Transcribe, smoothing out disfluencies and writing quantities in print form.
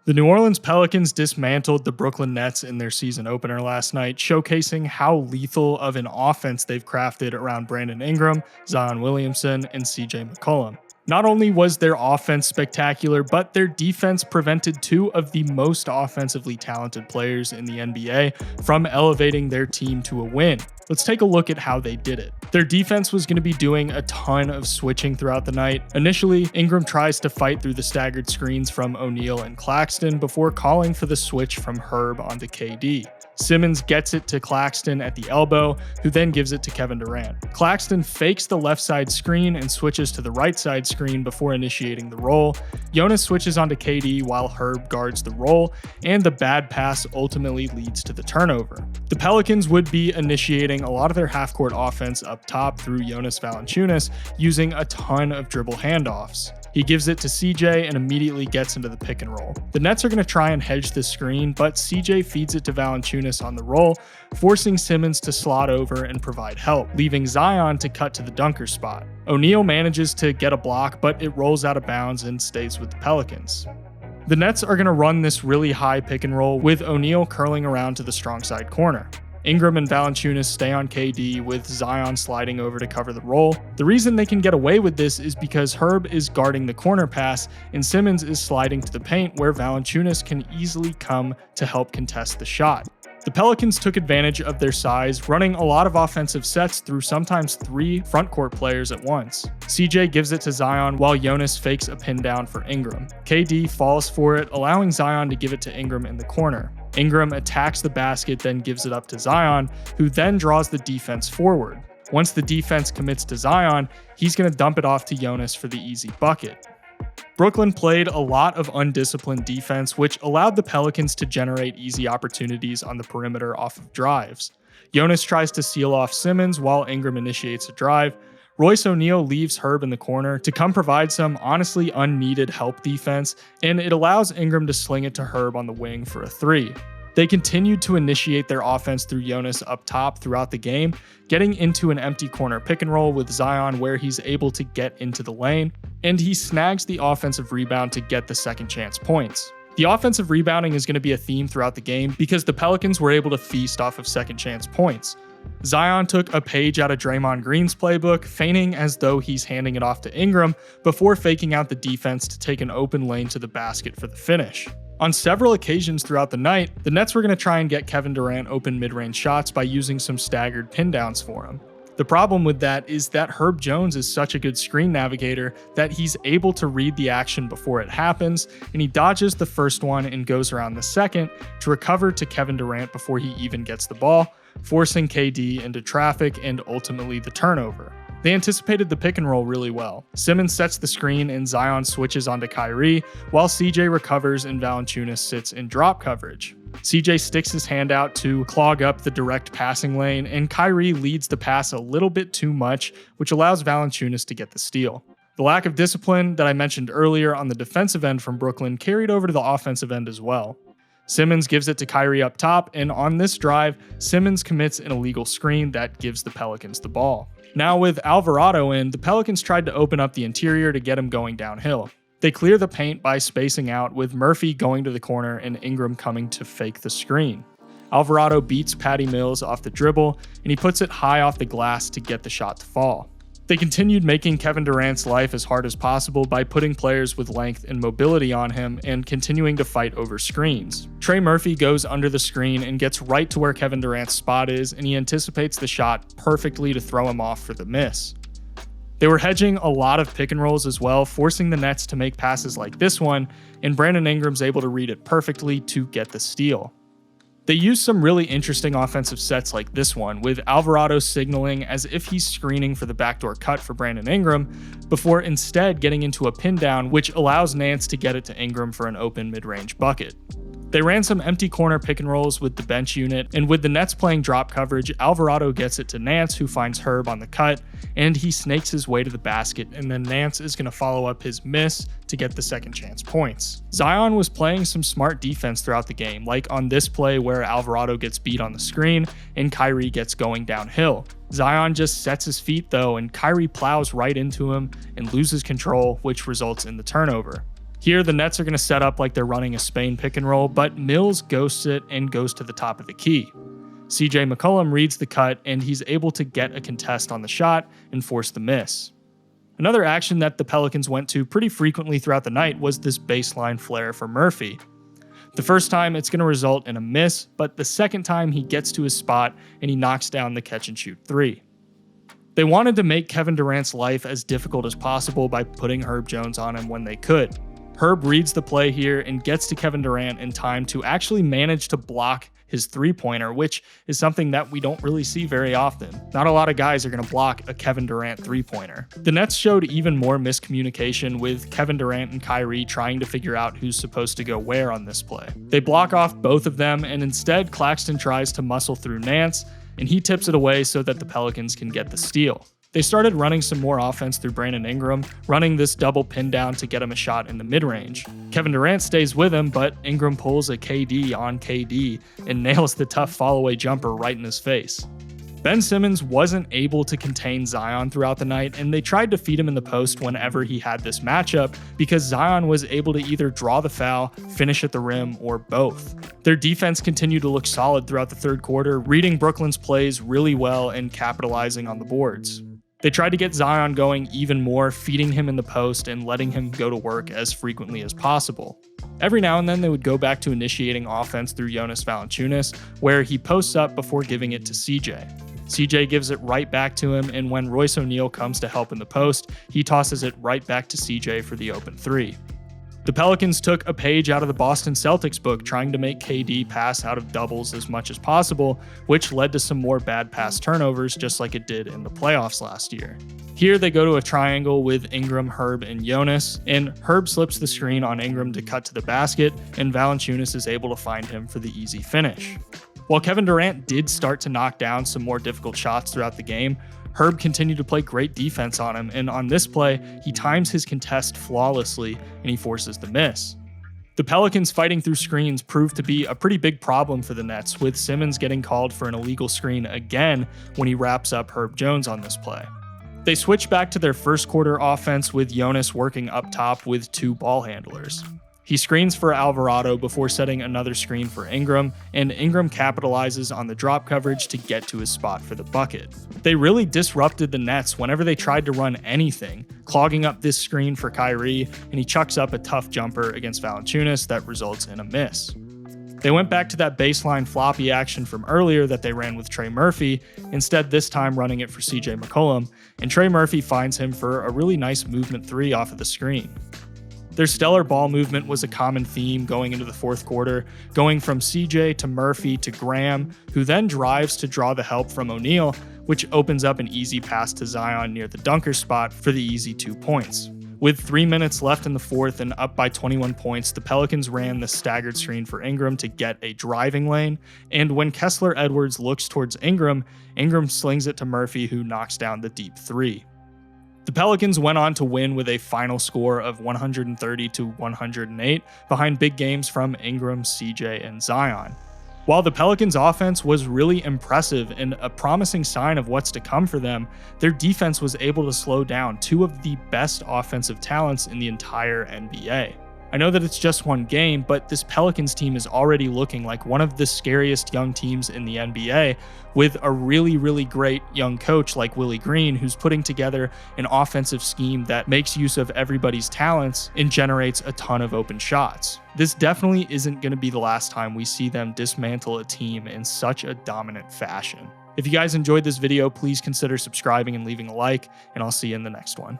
The New Orleans Pelicans dismantled the Brooklyn Nets in their season opener last night, showcasing how lethal of an offense they've crafted around Brandon Ingram, Zion Williamson, and CJ McCollum. Not only was their offense spectacular, but their defense prevented two of the most offensively talented players in the NBA from elevating their team to a win. Let's take a look at how they did it. Their defense was going to be doing a ton of switching throughout the night. Initially, Ingram tries to fight through the staggered screens from O'Neal and Claxton before calling for the switch from Herb onto KD. Simmons gets it to Claxton at the elbow, who then gives it to Kevin Durant. Claxton fakes the left side screen and switches to the right side screen before initiating the roll. Jonas switches onto KD while Herb guards the roll, and the bad pass ultimately leads to the turnover. The Pelicans would be initiating a lot of their half-court offense up top through Jonas Valanciunas, using a ton of dribble handoffs. He gives it to CJ and immediately gets into the pick and roll. The Nets are going to try and hedge the screen, but CJ feeds it to Valanciunas on the roll, forcing Simmons to slot over and provide help, leaving Zion to cut to the dunker spot. O'Neal manages to get a block, but it rolls out of bounds and stays with the Pelicans. The Nets are going to run this really high pick and roll with O'Neal curling around to the strong side corner. Ingram and Valanciunas stay on KD, with Zion sliding over to cover the roll. The reason they can get away with this is because Herb is guarding the corner pass and Simmons is sliding to the paint, where Valanciunas can easily come to help contest the shot. The Pelicans took advantage of their size, running a lot of offensive sets through sometimes 3 frontcourt players at once. CJ gives it to Zion while Jonas fakes a pin down for Ingram. KD falls for it, allowing Zion to give it to Ingram in the corner. Ingram attacks the basket, then gives it up to Zion, who then draws the defense forward. Once the defense commits to Zion, he's going to dump it off to Jonas for the easy bucket. Brooklyn played a lot of undisciplined defense, which allowed the Pelicans to generate easy opportunities on the perimeter off of drives. Jonas tries to seal off Simmons while Ingram initiates a drive. Royce O'Neal leaves Herb in the corner to come provide some honestly unneeded help defense, and it allows Ingram to sling it to Herb on the wing for a 3. They continued to initiate their offense through Jonas up top throughout the game, getting into an empty corner pick and roll with Zion where he's able to get into the lane, and he snags the offensive rebound to get the second chance points. The offensive rebounding is going to be a theme throughout the game because the Pelicans were able to feast off of second chance points. Zion took a page out of Draymond Green's playbook, feigning as though he's handing it off to Ingram before faking out the defense to take an open lane to the basket for the finish. On several occasions throughout the night, the Nets were going to try and get Kevin Durant open mid-range shots by using some staggered pin downs for him. The problem with that is that Herb Jones is such a good screen navigator that he's able to read the action before it happens, and he dodges the first one and goes around the second to recover to Kevin Durant before he even gets the ball, forcing KD into traffic and ultimately the turnover. They anticipated the pick and roll really well. Simmons sets the screen and Zion switches onto Kyrie, while CJ recovers and Valanciunas sits in drop coverage. CJ sticks his hand out to clog up the direct passing lane, and Kyrie leads the pass a little bit too much, which allows Valanciunas to get the steal. The lack of discipline that I mentioned earlier on the defensive end from Brooklyn carried over to the offensive end as well. Simmons gives it to Kyrie up top, and on this drive, Simmons commits an illegal screen that gives the Pelicans the ball. Now with Alvarado in, the Pelicans tried to open up the interior to get him going downhill. They clear the paint by spacing out, with Murphy going to the corner and Ingram coming to fake the screen. Alvarado beats Patty Mills off the dribble, and he puts it high off the glass to get the shot to fall. They continued making Kevin Durant's life as hard as possible by putting players with length and mobility on him and continuing to fight over screens. Trey Murphy goes under the screen and gets right to where Kevin Durant's spot is, and he anticipates the shot perfectly to throw him off for the miss. They were hedging a lot of pick and rolls as well, forcing the Nets to make passes like this one, and Brandon Ingram's able to read it perfectly to get the steal. They used some really interesting offensive sets like this one, with Alvarado signaling as if he's screening for the backdoor cut for Brandon Ingram, before instead getting into a pin down, which allows Nance to get it to Ingram for an open mid-range bucket. They ran some empty corner pick and rolls with the bench unit, and with the Nets playing drop coverage, Alvarado gets it to Nance, who finds Herb on the cut, and he snakes his way to the basket, and then Nance is going to follow up his miss to get the second chance points. Zion was playing some smart defense throughout the game, like on this play where Alvarado gets beat on the screen and Kyrie gets going downhill. Zion just sets his feet though, and Kyrie plows right into him and loses control, which results in the turnover. Here, the Nets are going to set up like they're running a Spain pick and roll, but Mills ghosts it and goes to the top of the key. CJ McCollum reads the cut, and he's able to get a contest on the shot and force the miss. Another action that the Pelicans went to pretty frequently throughout the night was this baseline flare for Murphy. The first time it's going to result in a miss, but the second time he gets to his spot and he knocks down the catch and shoot three. They wanted to make Kevin Durant's life as difficult as possible by putting Herb Jones on him when they could. Herb reads the play here and gets to Kevin Durant in time to actually manage to block his three-pointer, which is something that we don't really see very often. Not a lot of guys are going to block a Kevin Durant three-pointer. The Nets showed even more miscommunication with Kevin Durant and Kyrie trying to figure out who's supposed to go where on this play. They block off both of them, and instead Claxton tries to muscle through Nance, and he tips it away so that the Pelicans can get the steal. They started running some more offense through Brandon Ingram, running this double pin down to get him a shot in the mid-range. Kevin Durant stays with him, but Ingram pulls a KD on KD and nails the tough fall-away jumper right in his face. Ben Simmons wasn't able to contain Zion throughout the night, and they tried to feed him in the post whenever he had this matchup because Zion was able to either draw the foul, finish at the rim, or both. Their defense continued to look solid throughout the third quarter, reading Brooklyn's plays really well and capitalizing on the boards. They tried to get Zion going even more, feeding him in the post and letting him go to work as frequently as possible. Every now and then they would go back to initiating offense through Jonas Valanciunas, where he posts up before giving it to CJ. CJ gives it right back to him, and when Royce O'Neal comes to help in the post, he tosses it right back to CJ for the open three. The Pelicans took a page out of the Boston Celtics book, trying to make KD pass out of doubles as much as possible, which led to some more bad pass turnovers just like it did in the playoffs last year. Here they go to a triangle with Ingram, Herb, and Jonas, and Herb slips the screen on Ingram to cut to the basket, and Valanciunas is able to find him for the easy finish. While Kevin Durant did start to knock down some more difficult shots throughout the game, Herb continued to play great defense on him, and on this play, he times his contest flawlessly and he forces the miss. The Pelicans fighting through screens proved to be a pretty big problem for the Nets, with Simmons getting called for an illegal screen again when he wraps up Herb Jones on this play. They switch back to their first quarter offense with Jonas working up top with two ball handlers. He screens for Alvarado before setting another screen for Ingram, and Ingram capitalizes on the drop coverage to get to his spot for the bucket. They really disrupted the Nets whenever they tried to run anything, clogging up this screen for Kyrie, and he chucks up a tough jumper against Valanciunas that results in a miss. They went back to that baseline floppy action from earlier that they ran with Trey Murphy, instead this time running it for CJ McCollum, and Trey Murphy finds him for a really nice movement three off of the screen. Their stellar ball movement was a common theme going into the fourth quarter, going from CJ to Murphy to Graham, who then drives to draw the help from O'Neal, which opens up an easy pass to Zion near the dunker spot for the easy 2 points. With 3 minutes left in the fourth and up by 21 points, the Pelicans ran the staggered screen for Ingram to get a driving lane, and when Kessler Edwards looks towards Ingram, Ingram slings it to Murphy, who knocks down the deep three. The Pelicans went on to win with a final score of 130-108 behind big games from Ingram, CJ, and Zion. While the Pelicans' offense was really impressive and a promising sign of what's to come for them, their defense was able to slow down two of the best offensive talents in the entire NBA. I know that it's just one game, but this Pelicans team is already looking like one of the scariest young teams in the NBA, with a really, really great young coach like Willie Green, who's putting together an offensive scheme that makes use of everybody's talents and generates a ton of open shots. This definitely isn't going to be the last time we see them dismantle a team in such a dominant fashion. If you guys enjoyed this video, please consider subscribing and leaving a like, and I'll see you in the next one.